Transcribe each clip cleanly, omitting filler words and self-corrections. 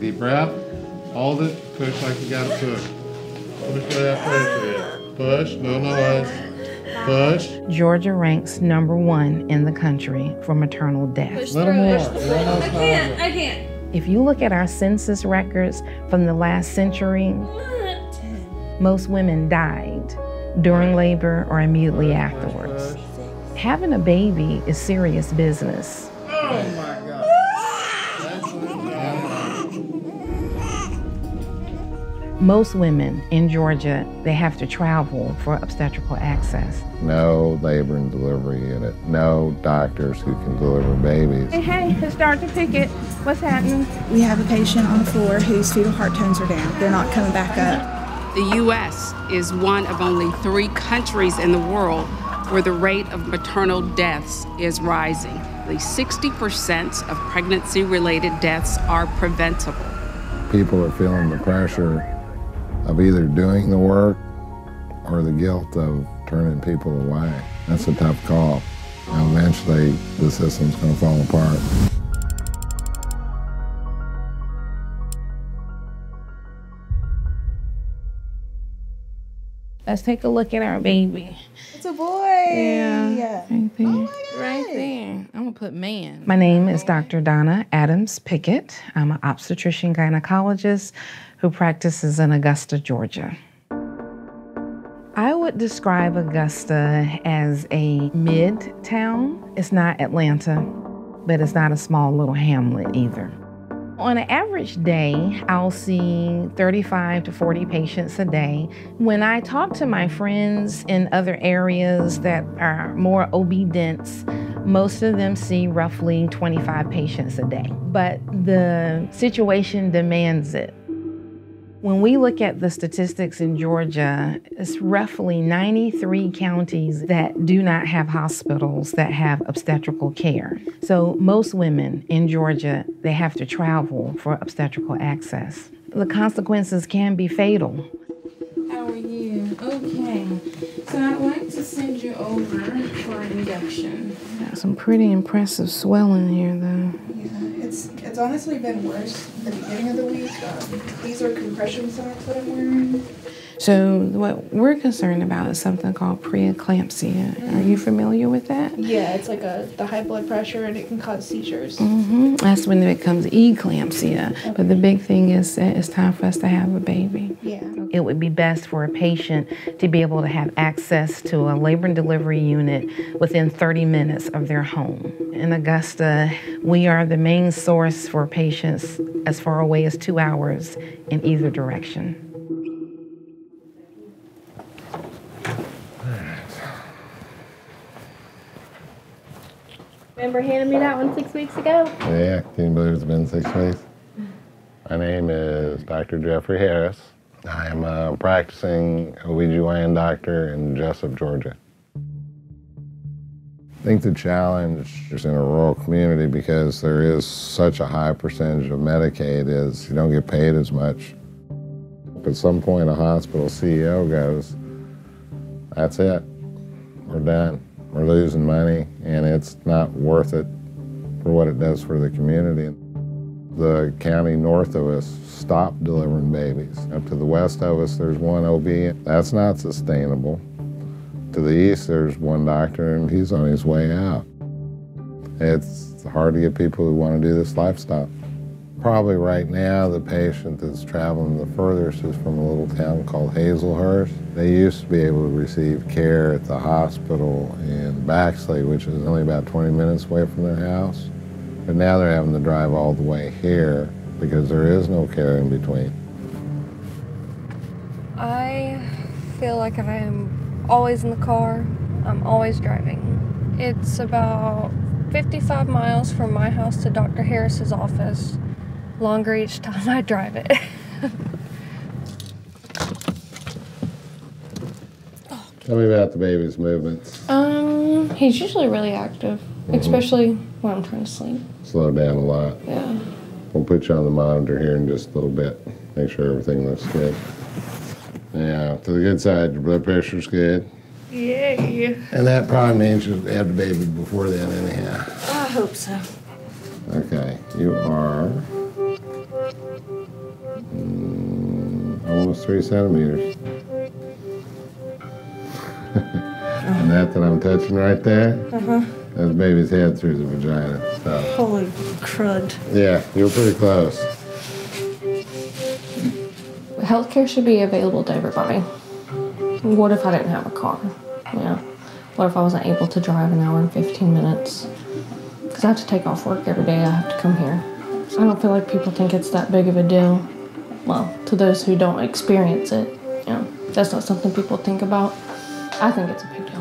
Deep breath. Hold it. Push like you gotta push. Push where that pressure is. Push. No noise. Push. Georgia ranks #1 in the country for maternal deaths. Little more. I can't. If you look at our census records from the last century, most women died during labor or immediately afterwards. Having a baby is serious business. Oh my God. Most women in Georgia, they have to travel for obstetrical access. No labor and delivery unit. No doctors who can deliver babies. Hey, it's Dr. Pickett. What's happening? We have a patient on the floor whose fetal heart tones are down. They're not coming back up. The U.S. is one of only 3 countries in the world where the rate of maternal deaths is rising. At least 60% of pregnancy-related deaths are preventable. People are feeling the pressure of either doing the work or the guilt of turning people away. That's a tough call. And eventually, the system's going to fall apart. Let's take a look at our baby. It's a boy. Yeah, right there. Oh my God. Right there. I'm gonna put man. My name is Dr. Donna Adams Pickett. I'm an obstetrician gynecologist who practices in Augusta, Georgia. I would describe Augusta as a mid-town. It's not Atlanta, but it's not a small little hamlet either. On an average day, I'll see 35 to 40 patients a day. When I talk to my friends in other areas that are more OB dense, most of them see roughly 25 patients a day. But the situation demands it. When we look at the statistics in Georgia, it's roughly 93 counties that do not have hospitals that have obstetrical care. So most women in Georgia, they have to travel for obstetrical access. The consequences can be fatal. How are you? Okay. So I'd like to send you over for an induction. Got some pretty impressive swelling here, though. Yeah, it's honestly been worse at the beginning of the week. These are compression socks that I'm wearing. So what we're concerned about is something called preeclampsia. Are you familiar with that? Yeah, it's like the high blood pressure and it can cause seizures. That's when it becomes eclampsia. Okay. But the big thing is that it's time for us to have a baby. Yeah. It would be best for a patient to be able to have access to a labor and delivery unit within 30 minutes of their home. In Augusta, we are the main source for patients as far away as 2 hours in either direction. Remember handing me that one 6 weeks ago? Yeah, can you believe it's been 6 weeks? My name is Dr. Jeffrey Harris. I am a practicing OBGYN doctor in Jessup, Georgia. I think the challenge is in a rural community because there is such a high percentage of Medicaid is you don't get paid as much. At some point a hospital CEO goes, that's it, we're done. We're losing money and it's not worth it for what it does for the community. The county north of us stopped delivering babies. Up to the west of us, there's one OB. That's not sustainable. To the east, there's one doctor and he's on his way out. It's hard to get people who want to do this lifestyle. Probably right now, the patient that's traveling the furthest is from a little town called Hazelhurst. They used to be able to receive care at the hospital in Baxley, which is only about 20 minutes away from their house. But now they're having to drive all the way here because there is no care in between. I feel like I am always in the car. I'm always driving. It's about 55 miles from my house to Dr. Harris's office. Longer each time I drive it. Tell me about the baby's movements. He's usually really active, especially when I'm trying to sleep. Slow down a lot. Yeah. We'll put you on the monitor here in just a little bit. Make sure everything looks good. Yeah, to the good side, your blood pressure's good. Yay. And that probably means you'll have the baby before then anyhow. I hope so. Okay, you are Almost 3 centimeters. And that I'm touching right there, that's baby's head through the vagina. So. Holy crud. Yeah, you were pretty close. Healthcare should be available to everybody. What if I didn't have a car? Yeah. What if I wasn't able to drive an hour and 15 minutes? Because I have to take off work every day. I have to come here. I don't feel like people think it's that big of a deal. Well, to those who don't experience it, that's not something people think about. I think it's a big deal.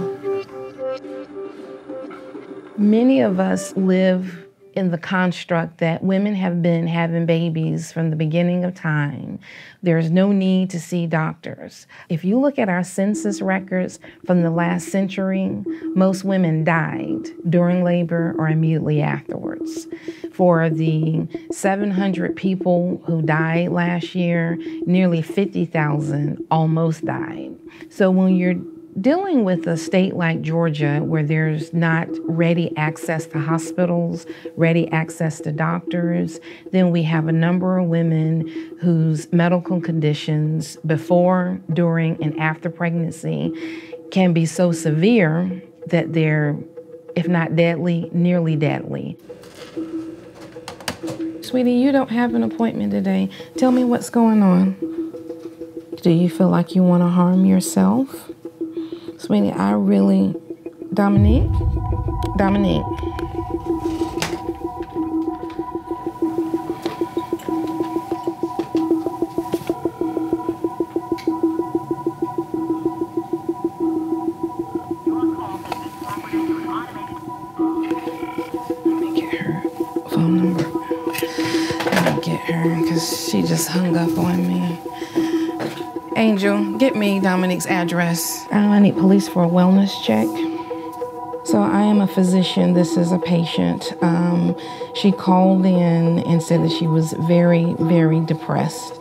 Many of us live in the construct that women have been having babies from the beginning of time. There's no need to see doctors. If you look at our census records from the last century, most women died during labor or immediately afterwards. For the 700 people who died last year, nearly 50,000 almost died. So when you're dealing with a state like Georgia where there's not ready access to hospitals, ready access to doctors, then we have a number of women whose medical conditions before, during, and after pregnancy can be so severe that they're, if not deadly, nearly deadly. Sweetie, you don't have an appointment today. Tell me what's going on. Do you feel like you want to harm yourself? Sweetie, I really... Dominique? Dominique. Let me get her phone number. Let me get her, because she just hung up on me. Angel, get me Dominique's address. I need police for a wellness check. So I am a physician. This is a patient. She called in and said that she was very, very depressed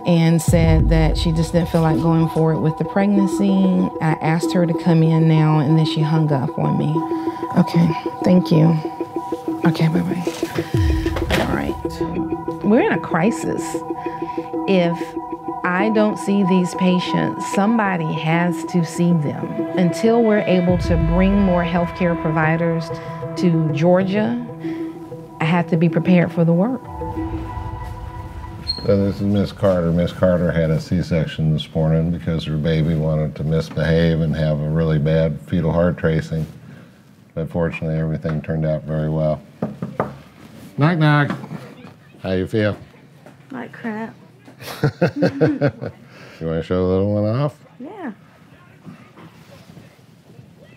and said that she just didn't feel like going forward with the pregnancy. I asked her to come in now, and then she hung up on me. Okay, thank you. Okay, bye-bye. All right. We're in a crisis. If I don't see these patients, somebody has to see them. Until we're able to bring more healthcare providers to Georgia, I have to be prepared for the work. So this is Miss Carter. Miss Carter had a C-section this morning because her baby wanted to misbehave and have a really bad fetal heart tracing. But fortunately, everything turned out very well. Knock, knock. How you feel? Like crap. You want to show the little one off? Yeah.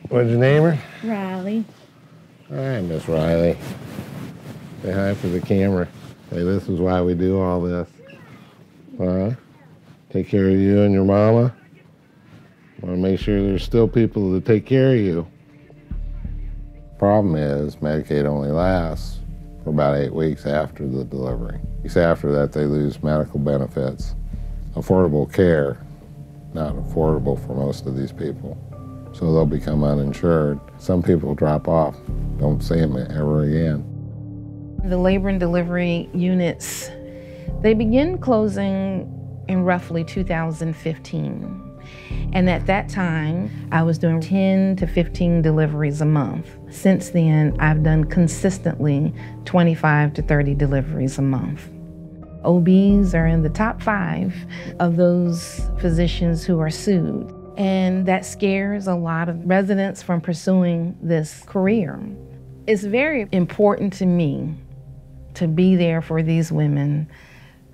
What'd you name her? Riley. All right, Miss Riley. Say hi for the camera. Say, this is why we do all this. Take care of you and your mama. Want to make sure there's still people to take care of you. Problem is, Medicaid only lasts for about 8 weeks after the delivery. Weeks after that, they lose medical benefits. Affordable care, not affordable for most of these people. So they'll become uninsured. Some people drop off, don't see them ever again. The labor and delivery units, they begin closing in roughly 2015. And at that time, I was doing 10 to 15 deliveries a month. Since then, I've done consistently 25 to 30 deliveries a month. OBs are in the top 5 of those physicians who are sued. And that scares a lot of residents from pursuing this career. It's very important to me to be there for these women.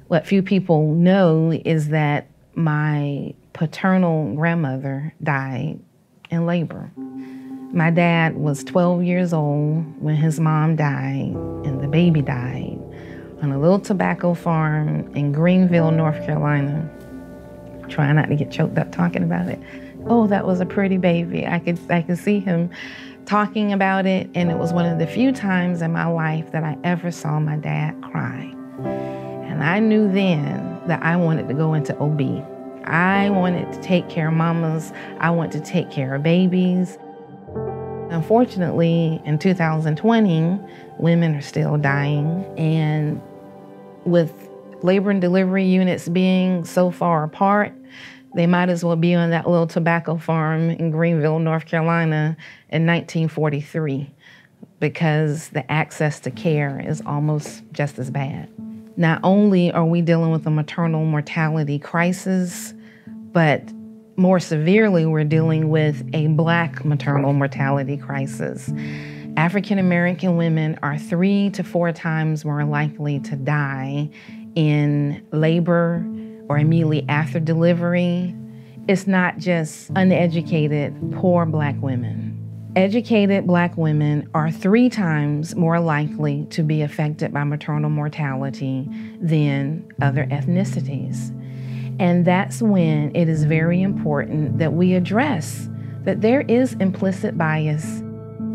What few people know is that my paternal grandmother died in labor. My dad was 12 years old when his mom died, and the baby died on a little tobacco farm in Greenville, North Carolina. Trying not to get choked up talking about it. Oh, that was a pretty baby. I could see him talking about it, and it was one of the few times in my life that I ever saw my dad cry. And I knew then that I wanted to go into OB. I wanted to take care of mamas. I wanted to take care of babies. Unfortunately, in 2020, women are still dying. And with labor and delivery units being so far apart, they might as well be on that little tobacco farm in Greenville, North Carolina in 1943, because the access to care is almost just as bad. Not only are we dealing with a maternal mortality crisis, but more severely, we're dealing with a Black maternal mortality crisis. African American women are 3 to 4 times more likely to die in labor or immediately after delivery. It's not just uneducated, poor Black women. Educated Black women are 3 times more likely to be affected by maternal mortality than other ethnicities. And that's when it is very important that we address that there is implicit bias.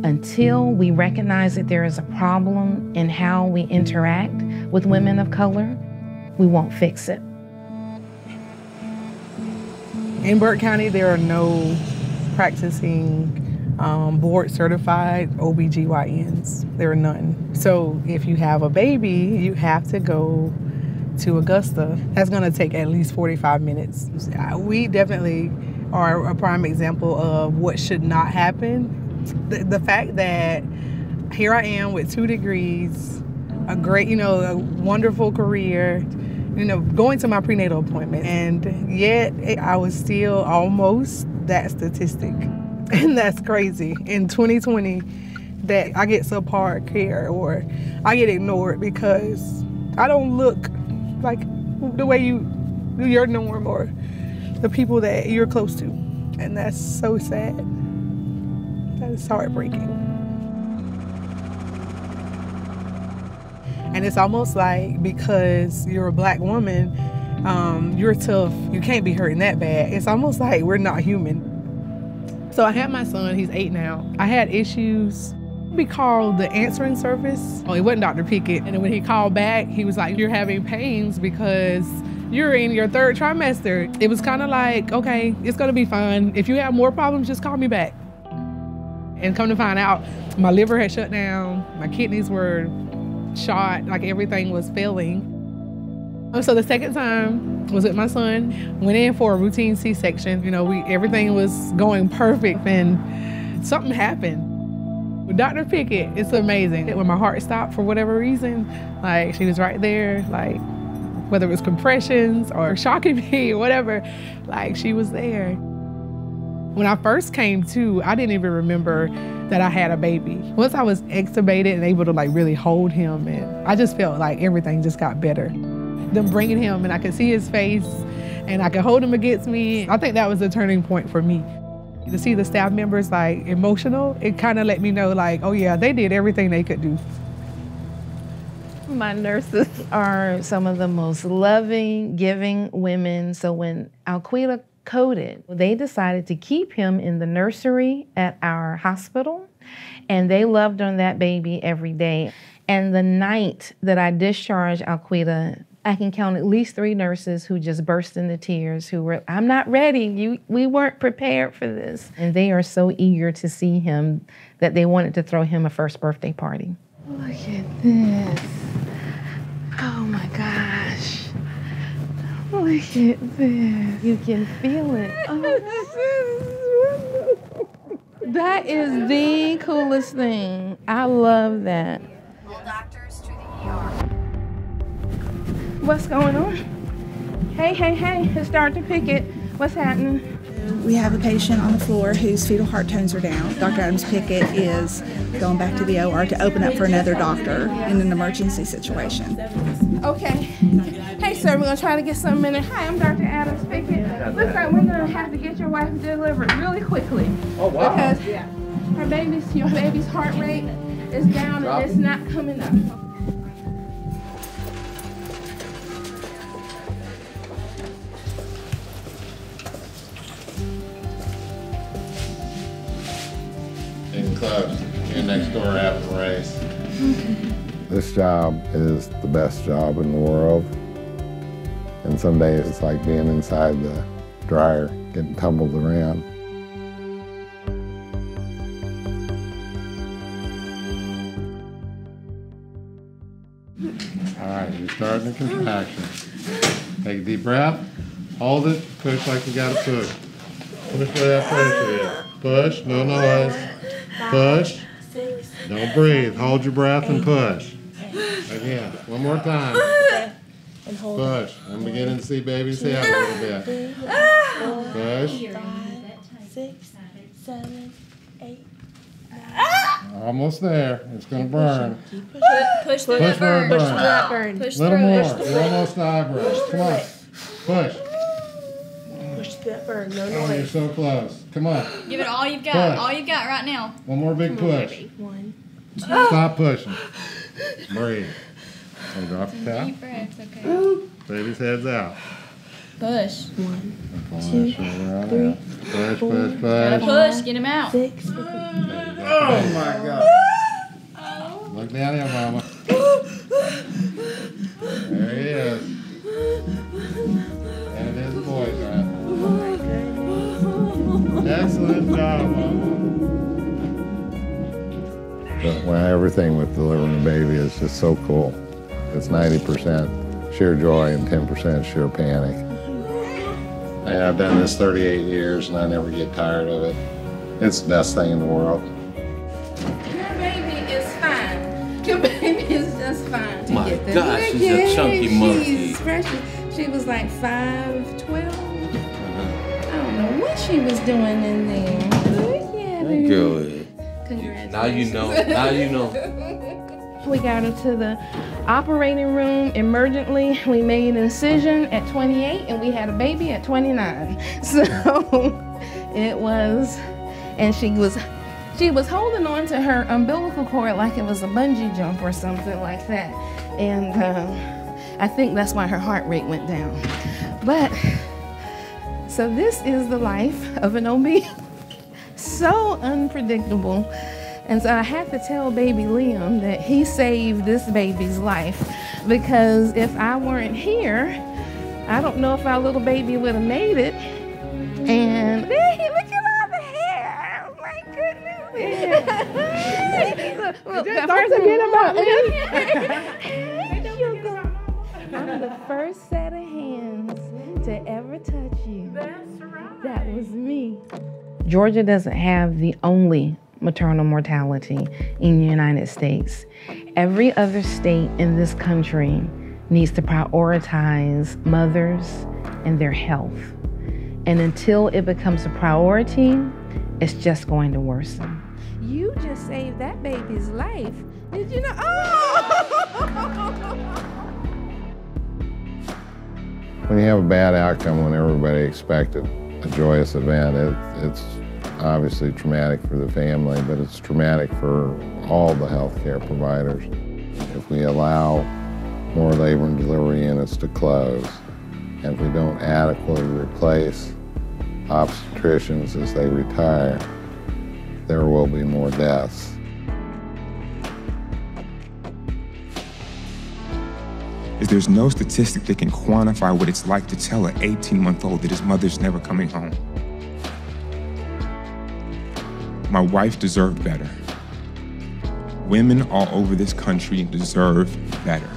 Until we recognize that there is a problem in how we interact with women of color, we won't fix it. In Burke County, there are no practicing board-certified OBGYNs. There are none. So if you have a baby, you have to go to Augusta. That's gonna take at least 45 minutes. We definitely are a prime example of what should not happen. The fact that here I am with 2 degrees, a great, a wonderful career, going to my prenatal appointment, and yet I was still almost that statistic. And that's crazy. In 2020, that I get subpar care or I get ignored because I don't look like the way your norm or the people that you're close to. And that's so sad. That is heartbreaking. And it's almost like because you're a Black woman, you're tough, you can't be hurting that bad. It's almost like we're not human. So I had my son, he's 8 now. I had issues. We called the answering service. Oh, it wasn't Dr. Pickett. And then when he called back, he was like, you're having pains because you're in your 3rd trimester. It was kind of like, okay, it's gonna be fine. If you have more problems, just call me back. And come to find out, my liver had shut down, my kidneys were shot, like everything was failing. So the second time was with my son, went in for a routine C-section. Everything was going perfect and something happened. With Dr. Pickett, it's amazing. When my heart stopped for whatever reason, like she was right there, like whether it was compressions or shocking me or whatever, like she was there. When I first came to, I didn't even remember that I had a baby. Once I was extubated and able to really hold him, and I just felt like everything just got better. Them bringing him and I could see his face and I could hold him against me. I think that was the turning point for me. To see the staff members emotional, it kind of let me know oh yeah, they did everything they could do. My nurses are some of the most loving, giving women. So when Alquita coded, they decided to keep him in the nursery at our hospital, and they loved on that baby every day. And the night that I discharged Alquita, I can count at least 3 nurses who just burst into tears, who were, I'm not ready, we weren't prepared for this. And they are so eager to see him that they wanted to throw him a first birthday party. Look at this. Oh my gosh. Look at this. You can feel it. Oh. That is the coolest thing. I love that. All doctors to the ER. What's going on? Hey, it's Dr. Pickett. What's happening? We have a patient on the floor whose fetal heart tones are down. Dr. Adams Pickett is going back to the OR to open up for another doctor in an emergency situation. Okay. Hey, sir, we're going to try to get something in. Hi, I'm Dr. Adams Pickett. Looks like we're going to have to get your wife delivered really quickly. Oh, wow. Because your baby's heart rate is down and it's not coming up. Getting close. You're next door having a race. This job is the best job in the world. And some days it's like being inside the dryer, getting tumbled around. All right, you starting a contraction. Take a deep breath. Hold it. Push like you got to push. Push where that pressure is. Push. No noise. Push. Don't breathe. Hold your breath and push. Again. One more time. Push. I'm beginning to see baby's head a little bit. Push. 5, 6, 7, 8. Almost there. It's going to burn. Push through that burn. Push Push through that burn. Push little through more. it. You're almost to eyebrows. Come on. Push. Push through that burn. No Oh, you're noise. so close. Come on. Give it all you've got. Push. All you've got right now. One more big push. 1, 2. Stop pushing. Breathe. And drop the towel. Deep breaths, okay. Baby's head's out. Push. 1, Push, 2, 3, push, 4, push, Gotta push. push. Get him out. 6. Oh my God. Look down here, Mama. There he is. And it is the boys, right? Excellent job, Mama. Well, everything with delivering a baby is just so cool. It's 90% sheer joy and 10% sheer panic. I've done this 38 years and I never get tired of it. It's the best thing in the world. Your baby is fine. Your baby is just fine. My gosh, she's a chunky monkey. She's precious. She was like 5'12". I don't know what she was doing in there. Oh, yeah, baby. Good. Congratulations. Now you know. Now you know. We got her to the operating room emergently. We made an incision at 28 and we had a baby at 29. So it was, and she was holding on to her umbilical cord like it was a bungee jump or something like that. And I think that's why her heart rate went down. But, so this is the life of an OB. So unpredictable. And so I had to tell baby Liam that he saved this baby's life, because if I weren't here, I don't know if our little baby would have made it. And look at all the hair. Oh my goodness. I'm the first set of hands to ever touch you. That's right. That was me. Georgia doesn't have the only maternal mortality in the United States. Every other state in this country needs to prioritize mothers and their health. And until it becomes a priority, it's just going to worsen. You just saved that baby's life. Did you know? Oh! When you have a bad outcome when everybody expected a joyous event, it's obviously traumatic for the family, but it's traumatic for all the healthcare providers. If we allow more labor and delivery units to close, and if we don't adequately replace obstetricians as they retire, there will be more deaths. There's no statistic that can quantify what it's like to tell an 18-month-old that his mother's never coming home. My wife deserved better. Women all over this country deserve better.